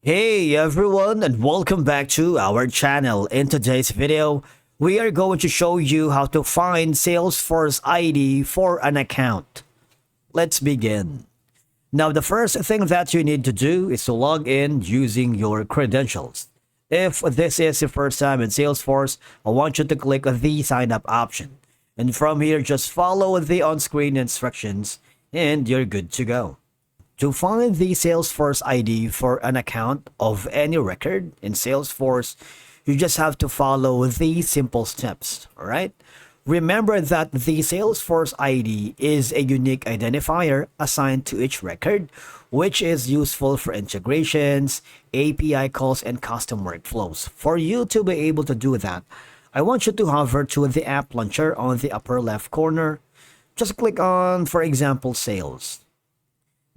Hey everyone, and welcome back to our channel. In today's video, we are going to show you how to find Salesforce ID for an account. Let's begin. Now, the first thing that you need to do is to log in using your credentials. If this is your first time in Salesforce, I want you to click the sign up option. And from here, just follow the on-screen instructions and you're good to go. To find the Salesforce ID for an account of any record in Salesforce, you just have to follow these simple steps, all right? Remember that the Salesforce ID is a unique identifier assigned to each record, which is useful for integrations, API calls, and custom workflows. For you to be able to do that, I want you to hover to the app launcher on the upper left corner. Just click on, for example, Sales.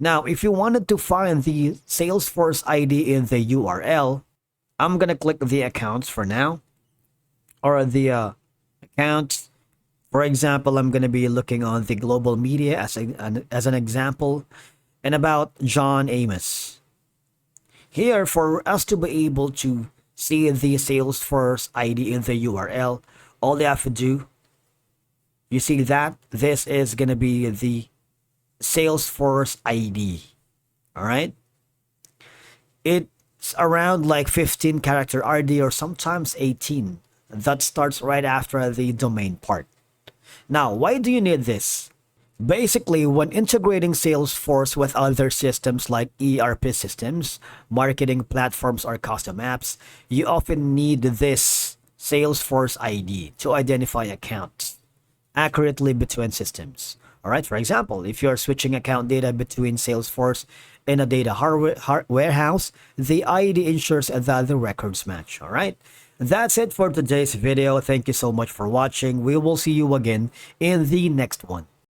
Now, if you wanted to find the Salesforce ID in the URL, I'm going to click the accounts for now, or the accounts. For example, I'm going to be looking on the global media as an example, and about John Amos. Here, for us to be able to see the Salesforce ID in the URL, all you have to do, you see that this is going to be the Salesforce ID. All right. It's around like 15 character RD or sometimes 18. That starts right after the domain part. Now, why do you need this? Basically, when integrating Salesforce with other systems like ERP systems, marketing platforms, or custom apps, you often need this Salesforce ID to identify accounts accurately between systems. All right, for example, if you're switching account data between Salesforce and a data warehouse, the ID ensures that the records match. All right, that's it for today's video. Thank you so much for watching. We will see you again in the next one.